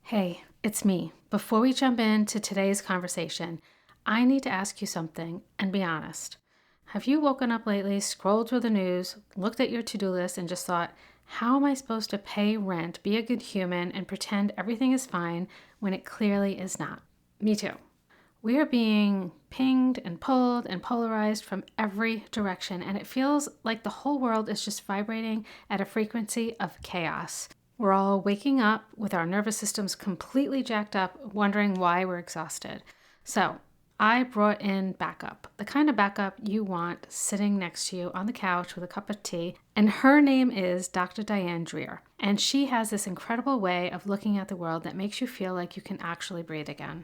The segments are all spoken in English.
Hey, it's me. Before we jump into today's conversation, I need to ask you something and be honest. Have you woken up lately, scrolled through the news, looked at your to-do list, and just thought, how am I supposed to pay rent, be a good human, and pretend everything is fine when it clearly is not? Me too. We are being pinged and pulled and polarized from every direction, and it feels like the whole world is just vibrating at a frequency of chaos. We're all waking up with our nervous systems completely jacked up, wondering why we're exhausted. So, I brought in backup, the kind of backup you want sitting next to you on the couch with a cup of tea. And her name is Dr. Diane Dreher. And she has this incredible way of looking at the world that makes you feel like you can actually breathe again.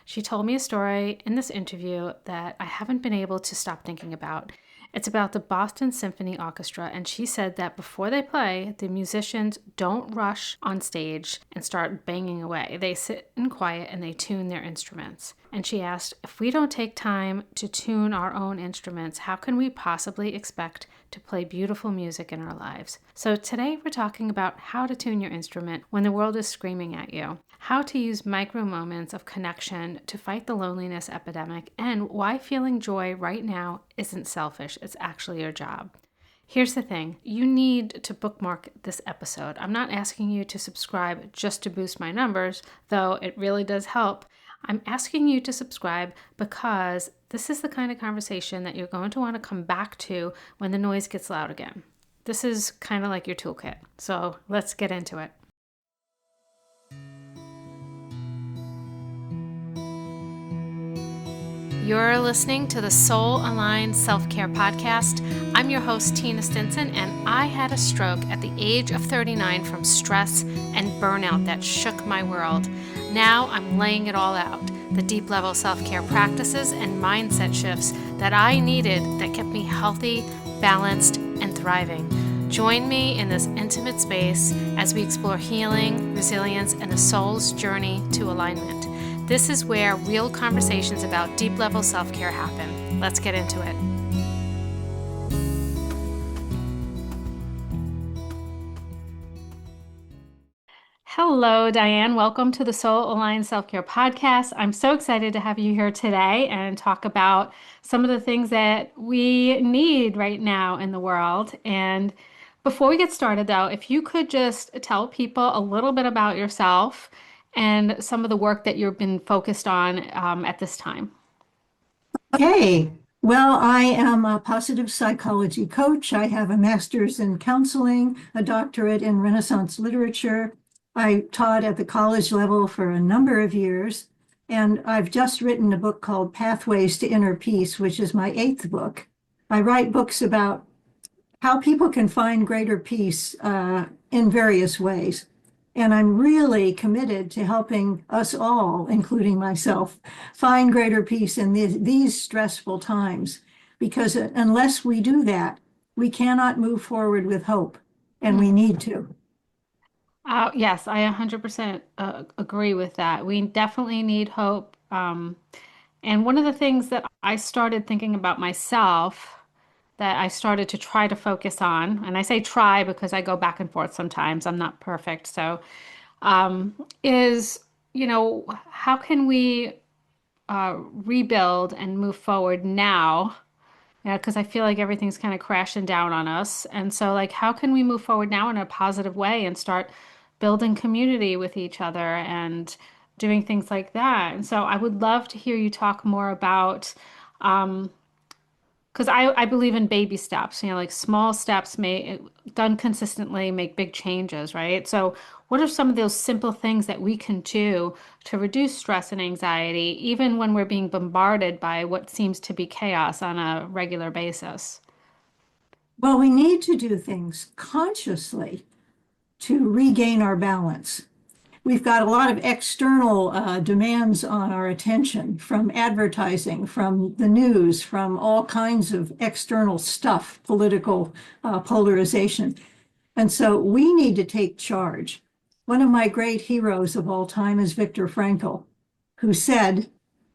She told me a story in this interview that I haven't been able to stop thinking about. It's about the Boston Symphony Orchestra, and she said that before they play, the musicians don't rush on stage and start banging away. They sit in quiet and they tune their instruments. And she asked, if we don't take time to tune our own instruments, how can we possibly expect to play beautiful music in our lives? So today we're talking about how to tune your instrument when the world is screaming at you, how to use micro moments of connection to fight the loneliness epidemic, and why feeling joy right now isn't selfish, it's actually your job. Here's the thing, you need to bookmark this episode. I'm not asking you to subscribe just to boost my numbers, though it really does help. I'm asking you to subscribe because this is the kind of conversation that you're going to want to come back to when the noise gets loud again. This is kind of like your toolkit. So let's get into it. You're listening to the Soul Aligned Self-Care Podcast. I'm your host, Tina Stinson, and I had a stroke at the age of 39 from stress and burnout that shook my world. Now I'm laying it all out, the deep level self-care practices and mindset shifts that I needed that kept me healthy, balanced, and thriving. Join me in this intimate space as we explore healing, resilience, and the soul's journey to alignment. This is where real conversations about deep level self-care happen. Let's get into it. Hello, Diane. Welcome to the Soul Aligned Self-Care Podcast. I'm so excited to have you here today and talk about some of the things that we need right now in the world. And before we get started, though, if you could just tell people a little bit about yourself and some of the work that you've been focused on at this time. Okay. Well, I am a positive psychology coach. I have a master's in counseling, a doctorate in Renaissance literature. I taught at the college level for a number of years, and I've just written a book called Pathways to Inner Peace, which is my 8th book. I write books about how people can find greater peace in various ways. And I'm really committed to helping us all, including myself, find greater peace in these stressful times. Because unless we do that, we cannot move forward with hope, and we need to. Yes, I 100% agree with that. We definitely need hope. And one of the things that I started thinking about myself that I started to try to focus on, and I say try because I go back and forth sometimes, I'm not perfect. So, is, how can we rebuild and move forward now? Yeah, because I feel like everything's kind of crashing down on us. And so, like, how can we move forward now in a positive way and start building community with each other and doing things like that? And so, I would love to hear you talk more about, because I believe in baby steps, like small steps done consistently make big changes, right? So, what are some of those simple things that we can do to reduce stress and anxiety, even when we're being bombarded by what seems to be chaos on a regular basis? Well, we need to do things consciously to regain our balance. We've got a lot of external demands on our attention from advertising, from the news, from all kinds of external stuff, political polarization. And so we need to take charge. One of my great heroes of all time is Viktor Frankl, who said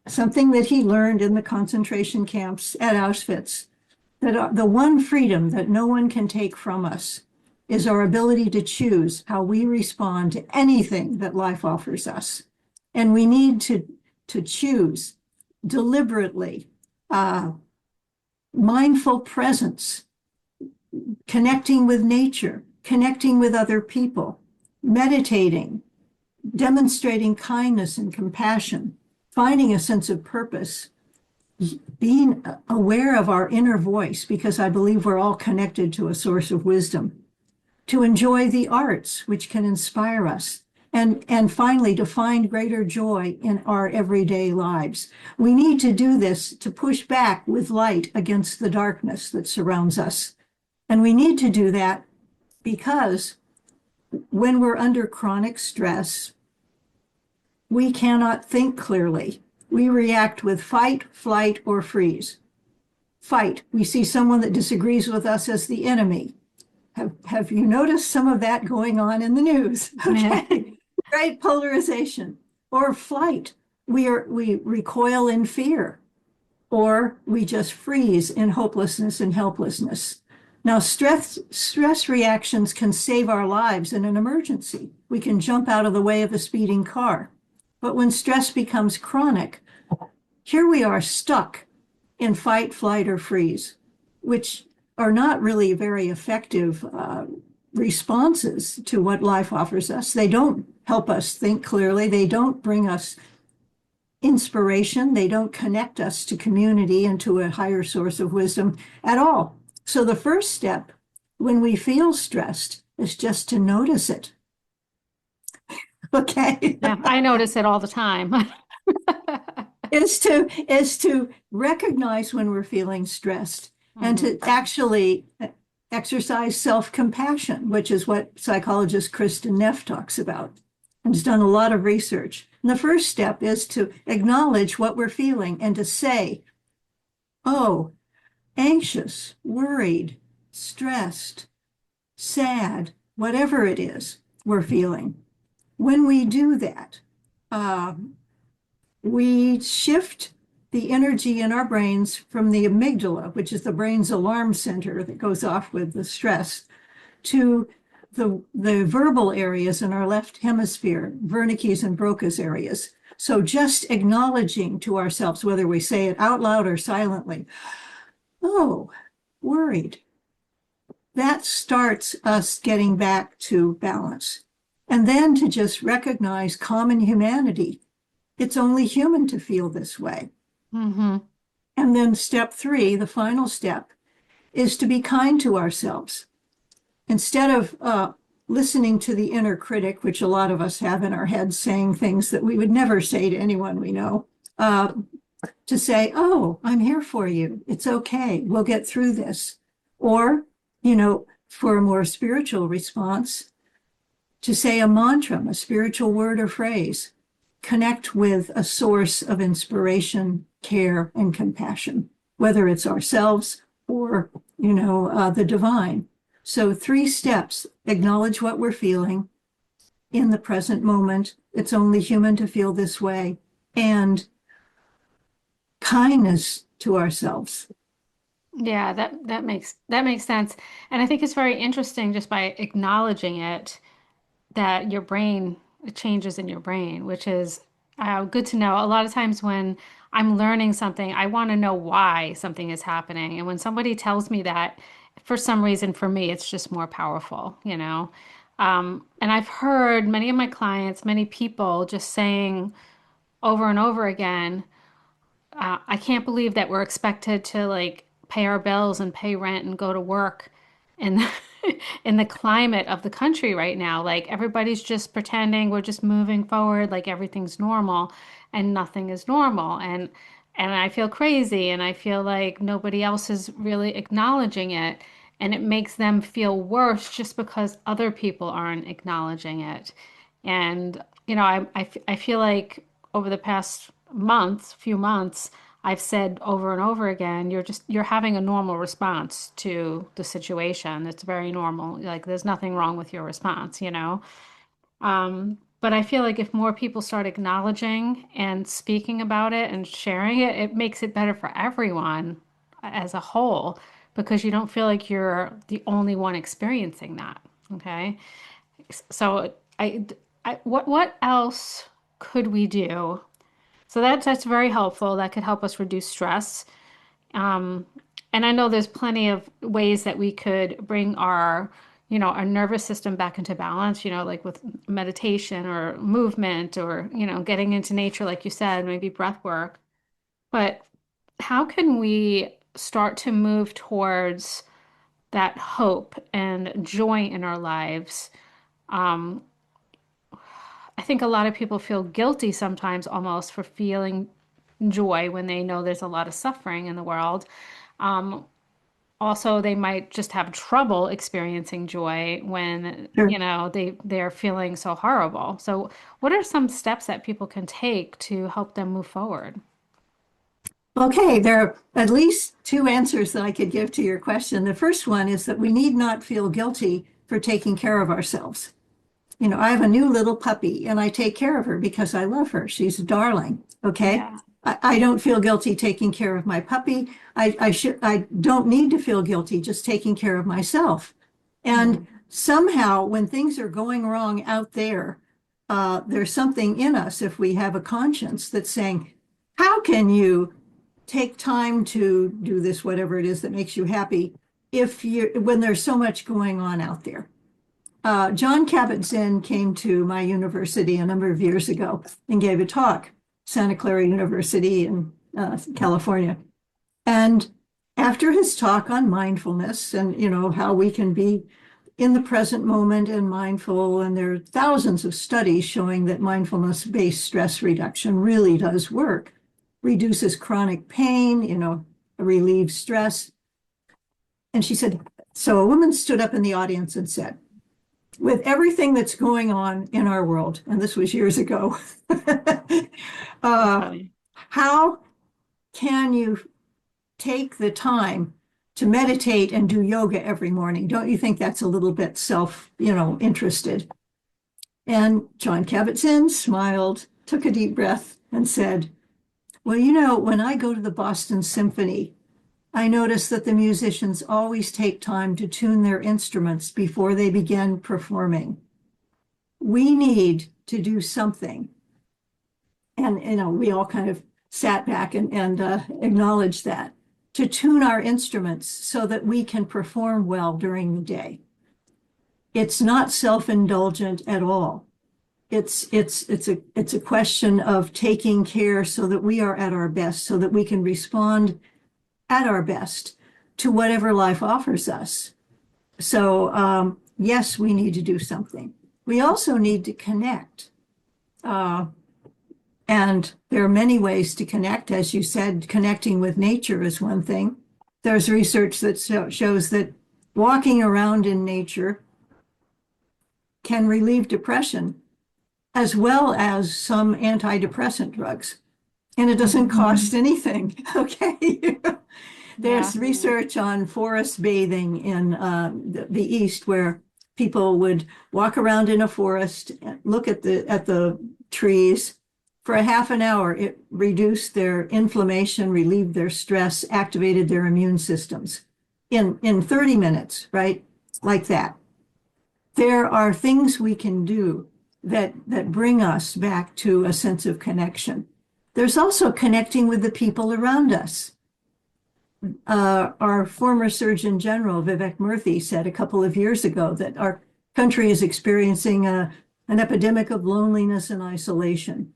something that he learned in the concentration camps at Auschwitz, that the one freedom that no one can take from us is our ability to choose how we respond to anything that life offers us. And we need to choose deliberately, mindful presence, connecting with nature, connecting with other people, meditating, demonstrating kindness and compassion, finding a sense of purpose, being aware of our inner voice, because I believe we're all connected to a source of wisdom, to enjoy the arts, which can inspire us, and finally, to find greater joy in our everyday lives. We need to do this to push back with light against the darkness that surrounds us. And we need to do that because when we're under chronic stress, we cannot think clearly. We react with fight, flight, or freeze. Fight, we see someone that disagrees with us as the enemy. Have you noticed some of that going on in the news? Okay, great polarization. Or flight, we recoil in fear, or we just freeze in hopelessness and helplessness. Now, stress reactions can save our lives in an emergency. We can jump out of the way of a speeding car. But when stress becomes chronic, here we are stuck in fight, flight, or freeze, which are not really very effective responses to what life offers us. They don't help us think clearly. They don't bring us inspiration. They don't connect us to community and to a higher source of wisdom at all. So the first step when we feel stressed is just to notice it. Okay. Yeah, I notice it all the time. is to recognize when we're feeling stressed and to actually exercise self-compassion, which is what psychologist Kristen Neff talks about and has done a lot of research. And the first step is to acknowledge what we're feeling and to say, oh, anxious, worried, stressed, sad, whatever it is we're feeling. When we do that, we shift the energy in our brains from the amygdala, which is the brain's alarm center that goes off with the stress, to the verbal areas in our left hemisphere, Wernicke's and Broca's areas. So just acknowledging to ourselves, whether we say it out loud or silently, oh, worried. That starts us getting back to balance. And then to just recognize common humanity. It's only human to feel this way. Mm-hmm. And then step 3, the final step, is to be kind to ourselves. Instead of listening to the inner critic, which a lot of us have in our heads, saying things that we would never say to anyone we know, to say, oh, I'm here for you. It's okay. We'll get through this. Or, for a more spiritual response, to say a mantra, a spiritual word or phrase, connect with a source of inspiration, care, and compassion, whether it's ourselves or, the divine. So 3 steps: acknowledge what we're feeling in the present moment. It's only human to feel this way. And kindness to ourselves. Yeah, that makes sense. And I think it's very interesting just by acknowledging it that your brain it changes in your brain, which is good to know. A lot of times when I'm learning something, I want to know why something is happening. And when somebody tells me that, for some reason, for me, it's just more powerful, you know? And I've heard many of my clients, many people just saying over and over again, I can't believe that we're expected to like pay our bills and pay rent and go to work in the, in the climate of the country right now. Like everybody's just pretending we're just moving forward like everything's normal and nothing is normal. And I feel crazy and I feel like nobody else is really acknowledging it. And it makes them feel worse just because other people aren't acknowledging it. And, I feel like over the past few months, I've said over and over again, you're having a normal response to the situation. It's very normal. Like there's nothing wrong with your response, you know? But I feel like if more people start acknowledging and speaking about it and sharing it, it makes it better for everyone as a whole because you don't feel like you're the only one experiencing that. Okay. So what else could we do? So that's very helpful. That could help us reduce stress. Um, and I know there's plenty of ways that we could bring our nervous system back into balance, like with meditation or movement or, getting into nature, like you said, maybe breath work. But how can we start to move towards that hope and joy in our lives? Um, I think a lot of people feel guilty sometimes almost for feeling joy when they know there's a lot of suffering in the world. Um, Also, they might just have trouble experiencing joy when, Sure. they're feeling so horrible. So, what are some steps that people can take to help them move forward? Okay, there are at least two answers that I could give to your question. The first one is that we need not feel guilty for taking care of ourselves. I have a new little puppy and I take care of her because I love her. She's a darling. Okay. Yeah. I don't feel guilty taking care of my puppy. I don't need to feel guilty just taking care of myself. And Mhm. somehow when things are going wrong out there, there's something in us if we have a conscience that's saying, how can you take time to do this, whatever it is that makes you happy, when there's so much going on out there? John Kabat-Zinn came to my university a number of years ago and gave a talk, Santa Clara University in California. And after his talk on mindfulness and how we can be in the present moment and mindful, and there are thousands of studies showing that mindfulness-based stress reduction really does work, reduces chronic pain, relieves stress. And she said, so a woman stood up in the audience and said, with everything that's going on in our world, and this was years ago, That's uh, funny. how can you take the time to meditate and do yoga every morning? Don't you think that's a little bit interested? And John Kabat-Zinn smiled, took a deep breath, and said, well, when I go to the Boston Symphony, I notice that the musicians always take time to tune their instruments before they begin performing. We need to do something. And, we all kind of sat back and acknowledged that to tune our instruments so that we can perform well during the day. It's not self-indulgent at all. It's a question of taking care so that we are at our best, so that we can respond at our best to whatever life offers us. So yes, we need to do something. We also need to connect. Uh, and there are many ways to connect. As you said, connecting with nature is one thing. There's research that shows that walking around in nature can relieve depression as well as some antidepressant drugs. And it doesn't cost anything. Okay. Yeah. There's research on forest bathing in the East where people would walk around in a forest, look at the trees for a half an hour. It reduced their inflammation, relieved their stress, activated their immune systems in 30 minutes, right? Like that. There are things we can do that bring us back to a sense of connection. There's also connecting with the people around us. Our former Surgeon General, Vivek Murthy, said a couple of years ago that our country is experiencing an epidemic of loneliness and isolation.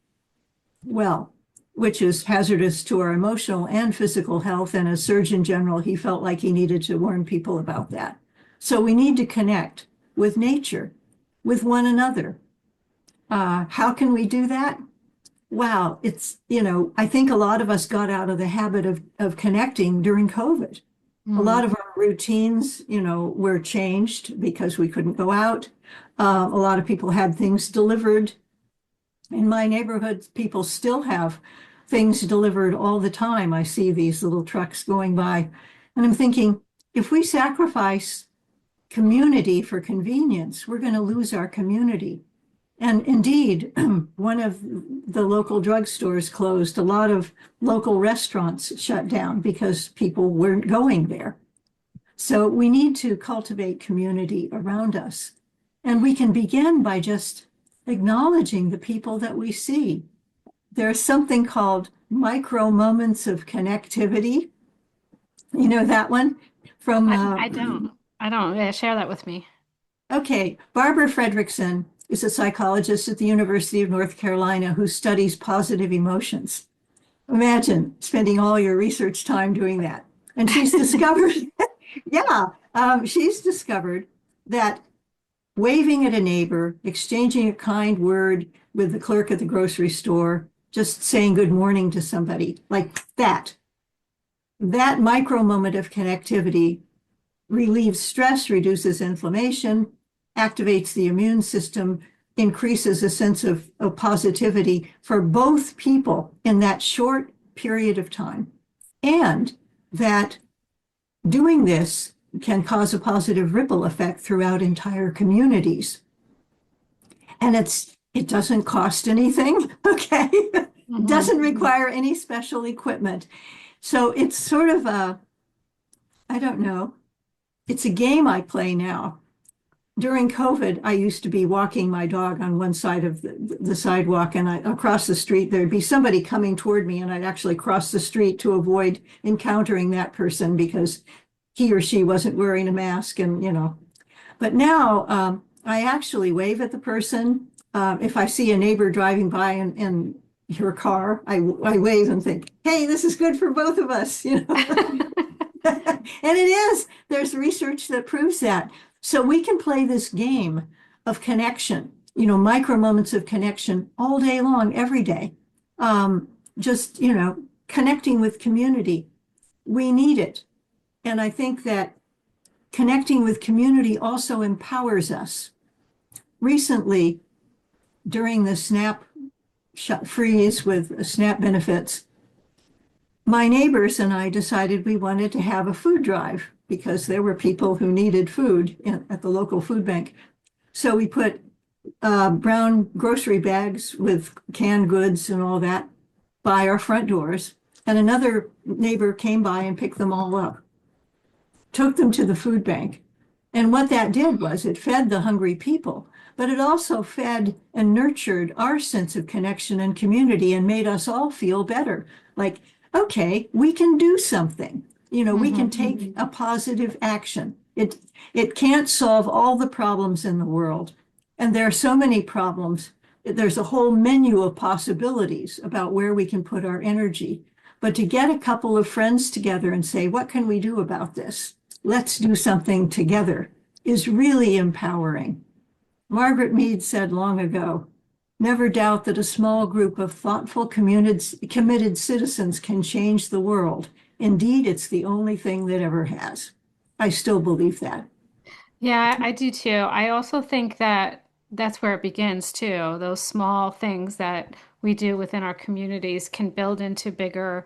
Well, which is hazardous to our emotional and physical health. And as Surgeon General, he felt like he needed to warn people about that. So we need to connect with nature, with one another. How can we do that? Wow, I think a lot of us got out of the habit of connecting during COVID. A Mm. lot of our routines, were changed because we couldn't go out. A lot of people had things delivered. In my neighborhood, people still have things delivered all the time. I see these little trucks going by, and I'm thinking, if we sacrifice community for convenience, we're going to lose our community. And indeed, one of the local drugstores closed. A lot of local restaurants shut down because people weren't going there. So we need to cultivate community around us. And we can begin by just acknowledging the people that we see. There's something called micro moments of connectivity. You know that one from, I don't. I don't. Yeah, share that with me. okay, Barbara Fredrickson is a psychologist at the University of North Carolina who studies positive emotions. Imagine spending all your research time doing that. And she's discovered, yeah, she's discovered that waving at a neighbor, exchanging a kind word with the clerk at the grocery store, just saying good morning to somebody, like that micro moment of connectivity relieves stress, reduces inflammation, activates the immune system, increases a sense of positivity for both people in that short period of time. And that doing this can cause a positive ripple effect throughout entire communities. And it doesn't cost anything, okay? It Hmm. doesn't require any special equipment. So it's sort of I don't know, it's a game I play now. During COVID, I used to be walking my dog on one side of the sidewalk, and across the street, there'd be somebody coming toward me, and I'd actually cross the street to avoid encountering that person because he or she wasn't wearing a mask, and But now I actually wave at the person. If I see a neighbor driving by in her car, I wave and think, "Hey, this is good for both of us," And it is. There's research that proves that. So we can play this game of connection, micro moments of connection all day long, every day. Just, connecting with community. We need it. And I think that connecting with community also empowers us. Recently, during the SNAP freeze with SNAP benefits, my neighbors and I decided we wanted to have a food drive because there were people who needed food at the local food bank. So we put brown grocery bags with canned goods and all that by our front doors. And another neighbor came by and picked them all up, took them to the food bank. And what that did was it fed the hungry people, but it also fed and nurtured our sense of connection and community and made us all feel better. Like, okay, we can do something. We can Hmm. take a positive action. It can't solve all the problems in the world. And there are so many problems. There's a whole menu of possibilities about where we can put our energy. But to get a couple of friends together and say, what can we do about this? Let's do something together is really empowering. Margaret Mead said long ago, never doubt that a small group of thoughtful, committed citizens can change the world. Indeed, it's the only thing that ever has. I still believe that. Yeah, I do too. I also think that that's where it begins too. Those small things that we do within our communities can build into bigger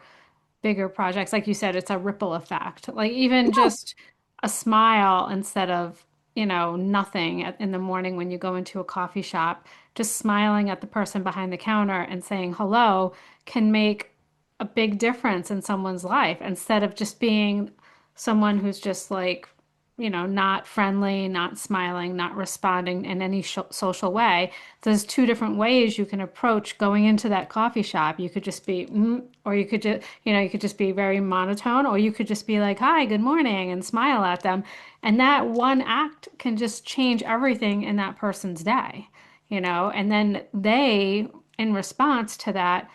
projects. Like you said, it's a ripple effect. Like even just a smile instead of, nothing in the morning when you go into a coffee shop, just smiling at the person behind the counter and saying hello can make a big difference in someone's life instead of just being someone who's just like, not friendly, not smiling, not responding in any social way. There's two different ways you can approach going into that coffee shop. You could just be, or you could just, you could just be very monotone, or you could just be like, hi, good morning, and smile at them. And that one act can just change everything in that person's day, and then they, in response to that,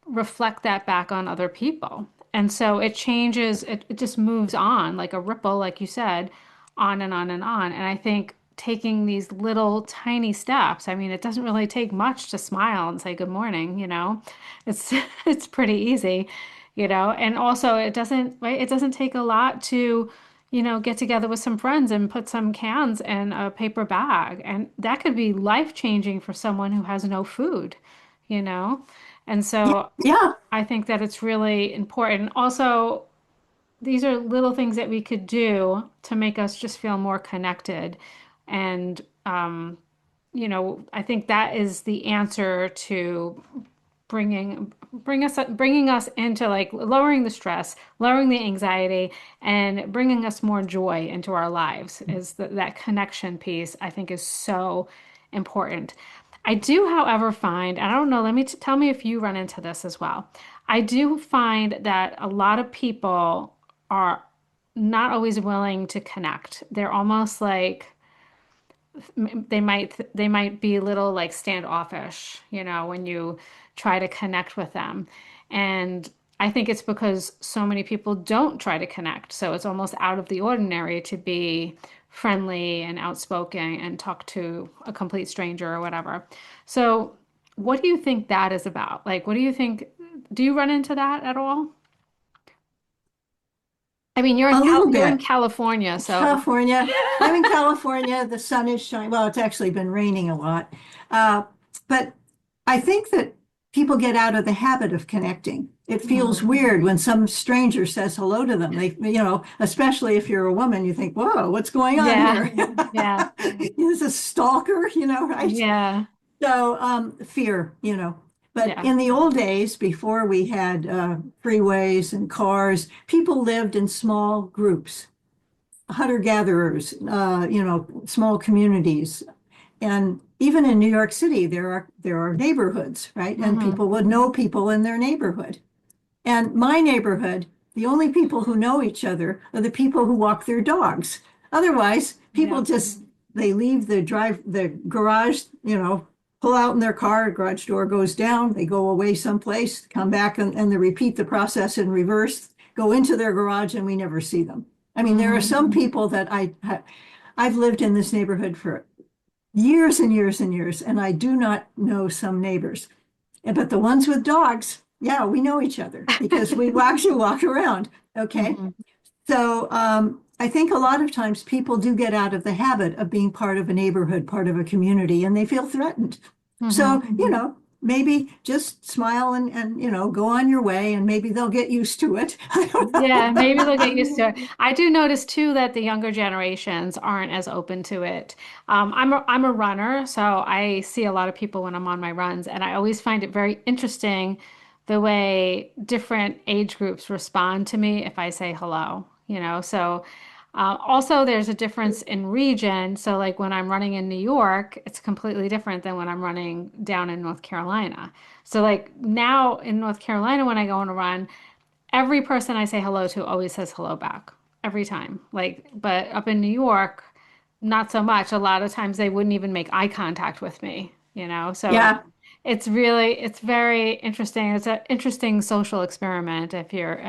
reflect that back on other people. And so it changes, it just moves on like a ripple, like you said, on and on and on. And I think taking these little tiny steps, I mean, it doesn't really take much to smile and say good morning, It's it's pretty easy, And also it doesn't, right? It doesn't take a lot to, get together with some friends and put some cans in a paper bag. And that could be life-changing for someone who has no food, you know? And Yeah, so yeah, I think that it's really important. Also, these are little things that we could do to make us just feel more connected. And, I think that is the answer to bringing us into like lowering the stress, lowering the anxiety, and bringing us more joy into our lives. Is that connection piece, I think, is so important. I do, however, find, and I don't know, tell me if you run into this as well. I do find that a lot of people are not always willing to connect. They're almost like they might be a little like standoffish, when you try to connect with them. And I think it's because so many people don't try to connect. So it's almost out of the ordinary to be friendly and outspoken and talk to a complete stranger or whatever. So what do you think that is about? Like, what do you think? Do you run into that at all? I mean, A little You're in bit. California, so California. I'm in California. The sun is shining. Well, it's actually been raining a lot. Uh, but I think that people get out of the habit of connecting. It feels Mhm. weird when some stranger says hello to them. Especially if you're a woman, you think, whoa, what's going on Yeah, here? yeah, Is a stalker, right? yeah, So, fear. But yeah. in the old days, before we had freeways and cars, people lived in small groups, hunter-gatherers, small communities. And even in New York City, there are neighborhoods, right? And Hmm. people would know people in their neighborhood. And my neighborhood, the only people who know each other are the people who walk their dogs. Otherwise, people Yeah. just they leave the garage, pull out in their car, garage door goes down, they go away someplace, come back and they repeat the process in reverse, go into their garage and we never see them. I mean, there are Hmm. some people that I've lived in this neighborhood for years and years and years, and I do not know some neighbors. But the ones with dogs, yeah, we know each other because we actually walk around. Okay. Hmm. So I think a lot of times people do get out of the habit of being part of a neighborhood, part of a community, and they feel threatened. Hmm. So, maybe just smile and go on your way and maybe they'll get used to it. I don't Yeah, maybe they'll get used to it. know. I do notice too that the younger generations aren't as open to it. I'm a runner, so I see a lot of people when I'm on my runs, and I always find it very interesting the way different age groups respond to me if I say hello, So also there's a difference in region. So like when I'm running in New York, it's completely different than when I'm running down in North Carolina. So like now in North Carolina, when I go on a run, every person I say hello to always says hello back every time. Like, but up in New York, not so much. A lot of times they wouldn't even make eye contact with me. So Yeah. it's very interesting. It's an interesting social experiment if you're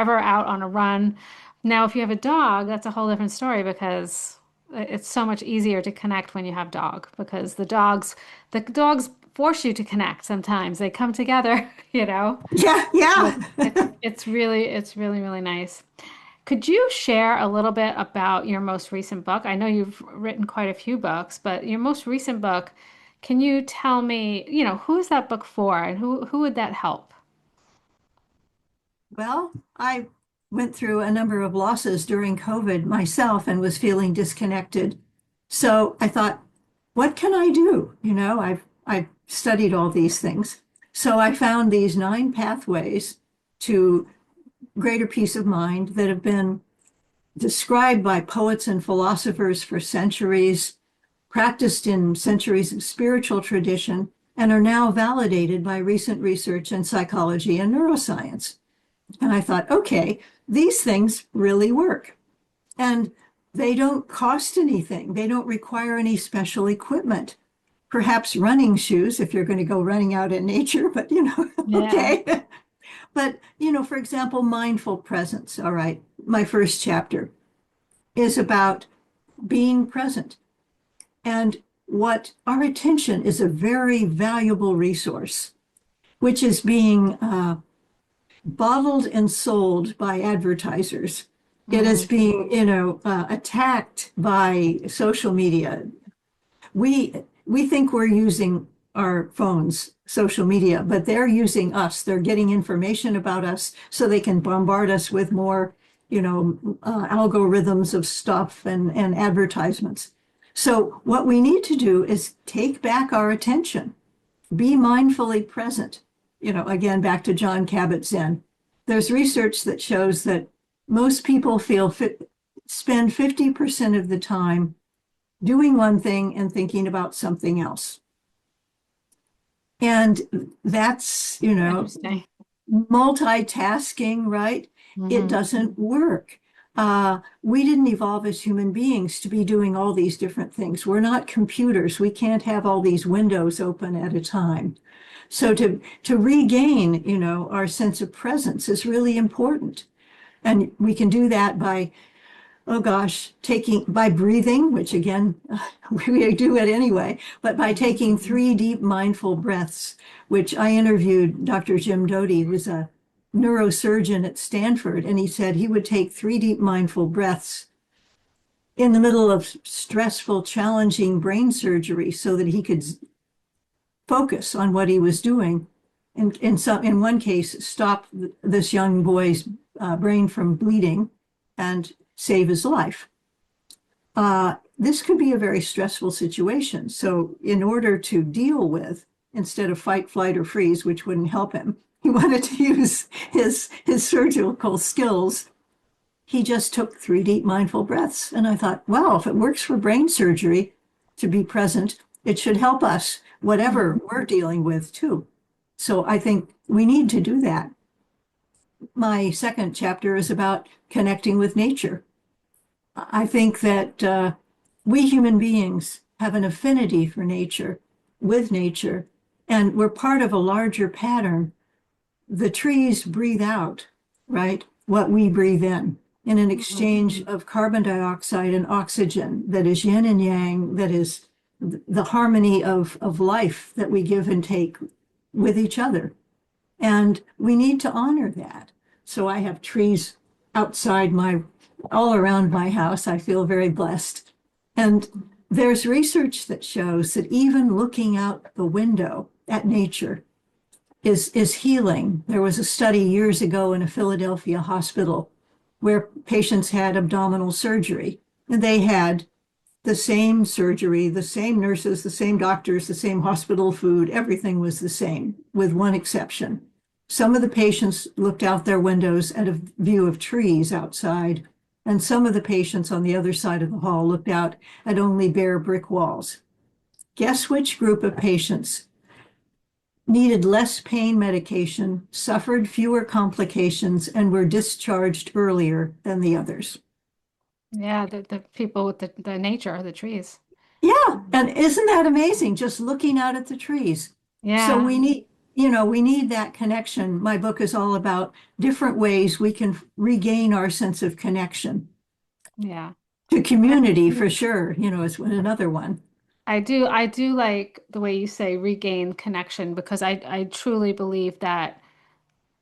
ever out on a run. Now, if you have a dog, that's a whole different story because it's so much easier to connect when you have dog because the dogs force you to connect sometimes. They come together, you know. Yeah. But Yeah. it's really really nice. Could you share a little bit about your most recent book? I know you've written quite a few books, but your most recent book, can you tell me, who is that book for and who would that help? Well, I went through a number of losses during COVID myself and was feeling disconnected. So I thought, what can I do? I've studied all these things. So I found these 9 pathways to greater peace of mind that have been described by poets and philosophers for centuries, practiced in centuries of spiritual tradition, and are now validated by recent research in psychology and neuroscience. And I thought, okay, these things really work. And they don't cost anything. They don't require any special equipment. Perhaps running shoes if you're going to go running out in nature, but Yeah. okay. But, for example, mindful presence. All right. My first chapter is about being present and what our attention is a very valuable resource, which is being bottled and sold by advertisers. It is Mm, being, attacked by social media. We think we're using our phones, social media, but they're using us. They're getting information about us so they can bombard us with more, algorithms of stuff and advertisements. So what we need to do is take back our attention, be mindfully present, again, back to John Kabat-Zinn. There's research that shows that most people spend 50% of the time doing one thing and thinking about something else. And that's, Interesting. multitasking, right? It Hmm. doesn't work. We didn't evolve as human beings to be doing all these different things. We're not computers. We can't have all these windows open at a time. So to regain, our sense of presence is really important. And we can do that by, oh gosh, by breathing, which again, we do it anyway, but by taking 3 deep mindful breaths, which I interviewed Dr. Jim Doty, who was a neurosurgeon at Stanford, and he said he would take 3 deep mindful breaths in the middle of stressful, challenging brain surgery so that he could focus on what he was doing. And in one case, stop this young boy's brain from bleeding and save his life. This could be a very stressful situation. So in order to deal with, instead of fight, flight, or freeze, which wouldn't help him, he wanted to use his surgical skills. He just took 3 deep mindful breaths. And I thought, wow, if it works for brain surgery to be present, it should help us, whatever we're dealing with too. So I think we need to do that. My second chapter is about connecting with nature. I think that we human beings have an affinity for nature, with nature, and we're part of a larger pattern. The trees breathe out, right, what we breathe in an exchange of carbon dioxide and oxygen that is yin and yang, that is the harmony of life that we give and take with each other. And we need to honor that. So I have trees outside all around my house. I feel very blessed. And there's research that shows that even looking out the window at nature is healing. There was a study years ago in a Philadelphia hospital where patients had abdominal surgery, and they had the same surgery, the same nurses, the same doctors, the same hospital food, everything was the same, with one exception. Some of the patients looked out their windows at a view of trees outside, and some of the patients on the other side of the hall looked out at only bare brick walls. Guess which group of patients needed less pain medication, suffered fewer complications, and were discharged earlier than the others? Yeah, the people with the nature, the trees. Yeah, and isn't that amazing? Just looking out at the trees. So Yeah, we need that connection. My book is all about different ways we can regain our sense of connection yeah. to community for sure, is another one. I do like the way you say regain connection because I truly believe that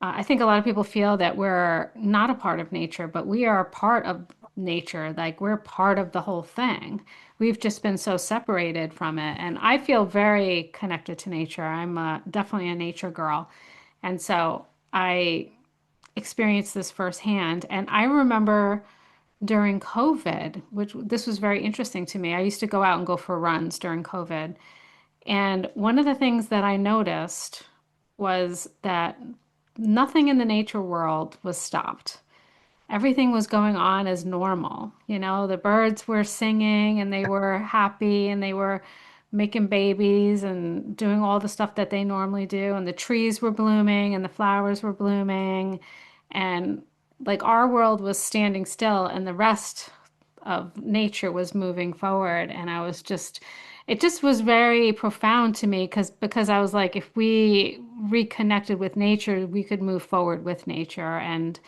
I think a lot of people feel that we're not a part of nature, but we are a part of nature. Like we're part of the whole thing. We've just been so separated from it. And I feel very connected to nature. I'm definitely a nature girl. And so I experienced this firsthand. And I remember during COVID, which this was very interesting to me. I used to go out and go for runs during COVID. And one of the things that I noticed was that nothing in the nature world was stopped. Everything was going on as normal. You know, the birds were singing and they were happy and they were making babies and doing all the stuff that they normally do. And the trees were blooming and the flowers were blooming. And like our world was standing still and the rest of nature was moving forward. And it just was very profound to me because I was like, if we reconnected with nature, we could move forward with nature. And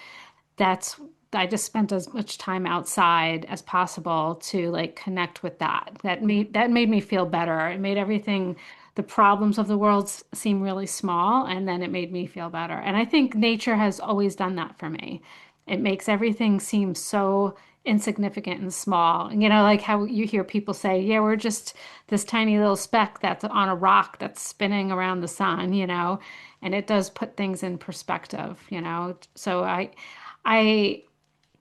that's I just spent as much time outside as possible to like connect with that. That made me feel better. It made everything, the problems of the world seem really small, and then it made me feel better. And I think nature has always done that for me. It makes everything seem so insignificant and small. You know, like how you hear people say, "Yeah, we're just this tiny little speck that's on a rock that's spinning around the sun," and it does put things in perspective. So I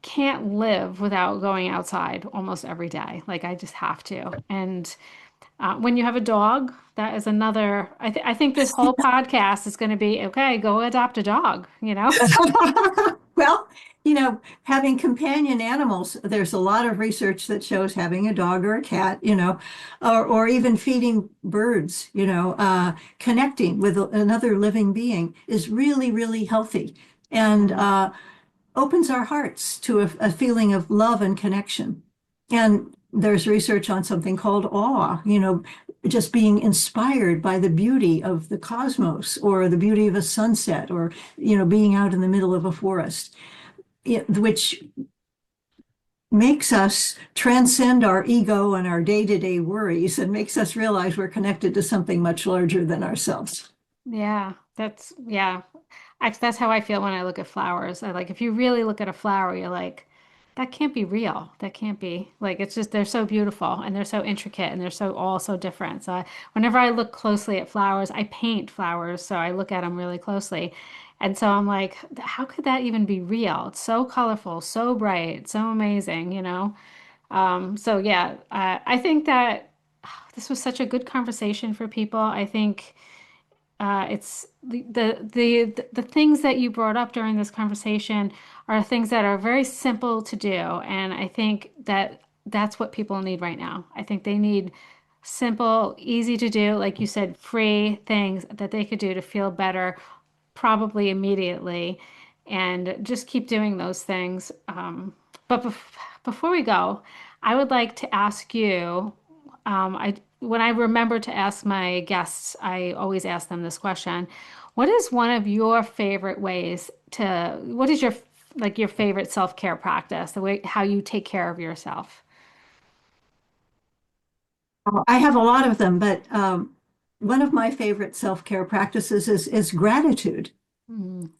can't live without going outside almost every day. Like I just have to. And When you have a dog, that is another. I think this whole podcast is going to be okay. Go adopt a dog. Well, having companion animals, there's a lot of research that shows having a dog or a cat, or even feeding birds, connecting with another living being is really, really healthy and Yeah. opens our hearts to a feeling of love and connection. And there's research on something called awe, just being inspired by the beauty of the cosmos or the beauty of a sunset or, being out in the middle of a forest, which makes us transcend our ego and our day-to-day worries and makes us realize we're connected to something much larger than ourselves. Yeah, yeah. Actually, that's how I feel when I look at flowers. I like if you really look at a flower, you're like, that can't be real. That can't be like it's just they're so beautiful and they're so intricate and they're so all so different. So whenever I look closely at flowers, I paint flowers, so I look at them really closely. And so I'm like, how could that even be real? It's so colorful, so bright, so amazing. So yeah, I think that this was such a good conversation for people. I think it's the things that you brought up during this conversation are things that are very simple to do, and I think that that's what people need right now. I think they need simple, easy to do, like you said, free things that they could do to feel better, probably immediately, and just keep doing those things. But before we go, I would like to ask you. When I remember to ask my guests, I always ask them this question. What is one of your favorite ways to, what is your like your favorite self-care practice, the way how you take care of yourself? I have a lot of them, but one of my favorite self-care practices is gratitude. Mm,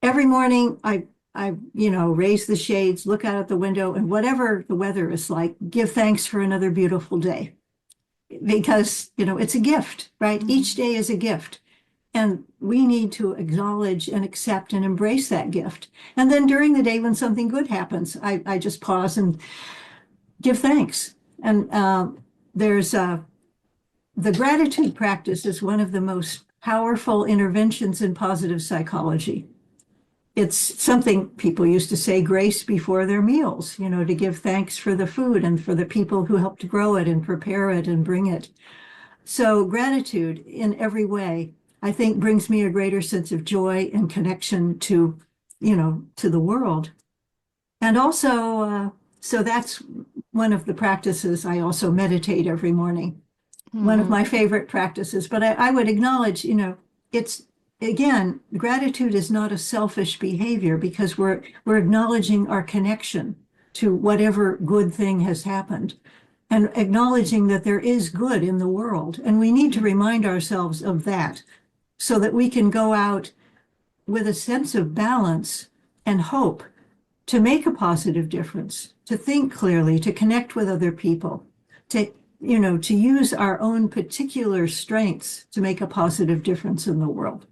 Every morning, raise the shades, look out at the window, and whatever the weather is like, give thanks for another beautiful day. Because, it's a gift, right? Each mm. day is a gift. And we need to acknowledge and accept and embrace that gift. And then during the day, when something good happens, I just pause and give thanks. And there's the gratitude practice is one of the most powerful interventions in positive psychology. It's something people used to say grace before their meals, to give thanks for the food and for the people who helped grow it and prepare it and bring it. So gratitude in every way, I think brings me a greater sense of joy and connection to the world. And also, so that's one of the practices. I also meditate every morning, one of Mhm. my favorite practices. But I would acknowledge, it's again, gratitude is not a selfish behavior because we're acknowledging our connection to whatever good thing has happened and acknowledging that there is good in the world. And we need to remind ourselves of that so that we can go out with a sense of balance and hope to make a positive difference, to think clearly, to connect with other people, to use our own particular strengths to make a positive difference in the world.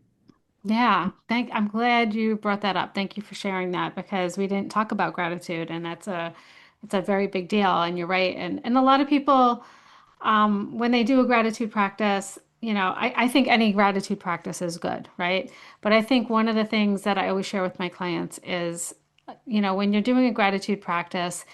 Yeah, I'm glad you brought that up. Thank you for sharing that because we didn't talk about gratitude and it's a very big deal and you're right. And a lot of people when they do a gratitude practice, I think any gratitude practice is good, right? But I think one of the things that I always share with my clients is, when you're doing a gratitude practice,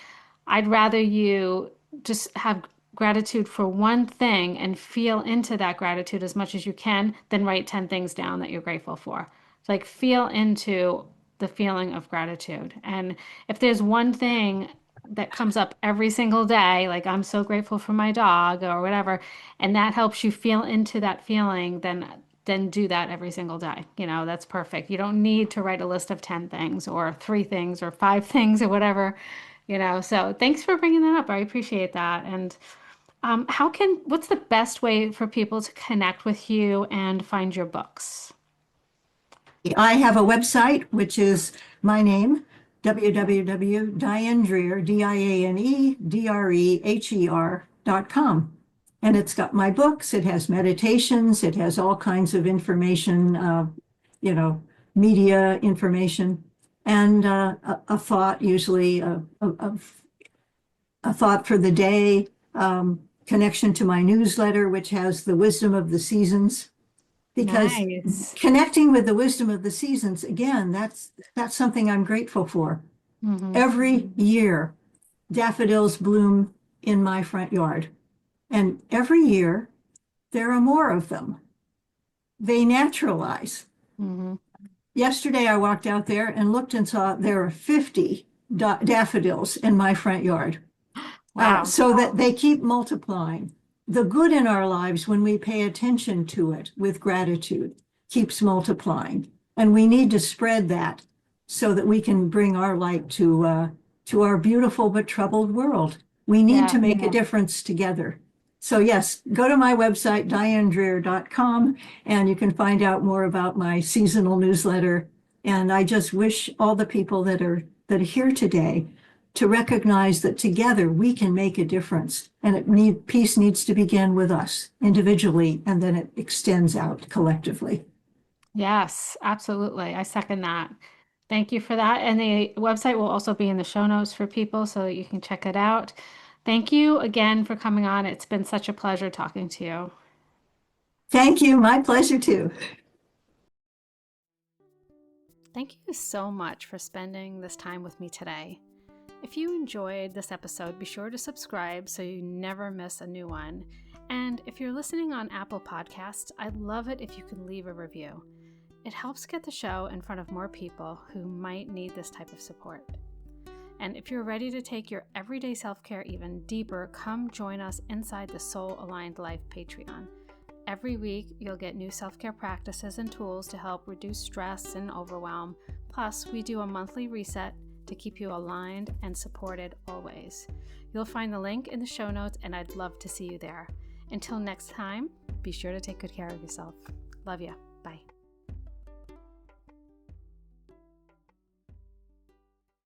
I'd rather you just have gratitude for one thing and feel into that gratitude as much as you can than write 10 things down that you're grateful for. Like feel into the feeling of gratitude. And if there's one thing that comes up every single day, like I'm so grateful for my dog or whatever, and that helps you feel into that feeling, then do that every single day. That's perfect. You don't need to write a list of 10 things or 3 things or 5 things or whatever. So thanks for bringing that up. I appreciate that. And what's the best way for people to connect with you and find your books? I have a website, which is my name, www.dianedreher, DianeDreher.com. And it's got my books, it has meditations, it has all kinds of information, you know, media information, and a thought, usually a thought for the day. connection to my newsletter, which has the wisdom of the seasons. Because Nice. connecting with the wisdom of the seasons, again, that's something I'm grateful for. Every year, daffodils bloom in my front yard. And every year, there are more of them. They naturalize. Yesterday, I walked out there and looked and saw there are 50 daffodils in my front yard. Wow. So that they keep multiplying. The good in our lives, when we pay attention to it with gratitude, keeps multiplying. And we need to spread that so that we can bring our light to our beautiful but troubled world. We need to make a difference together. So yes, go to my website, dianedreher.com, and you can find out more about my seasonal newsletter. And I just wish all the people that are here today to recognize that together we can make a difference. And peace needs to begin with us individually, and then it extends out collectively. Yes, absolutely. I second that. Thank you for that. And the website will also be in the show notes for people so that you can check it out. Thank you again for coming on. It's been such a pleasure talking to you. Thank you. My pleasure too. Thank you so much for spending this time with me today. If you enjoyed this episode, be sure to subscribe so you never miss a new one. And if you're listening on Apple Podcasts, I'd love it if you could leave a review. It helps get the show in front of more people who might need this type of support. And if you're ready to take your everyday self-care even deeper, come join us inside the Soul Aligned Life Patreon. Every week, you'll get new self-care practices and tools to help reduce stress and overwhelm. Plus, we do a monthly reset to keep you aligned and supported always. You'll find the link in the show notes, and I'd love to see you there. Until next time, be sure to take good care of yourself. Love you. Bye.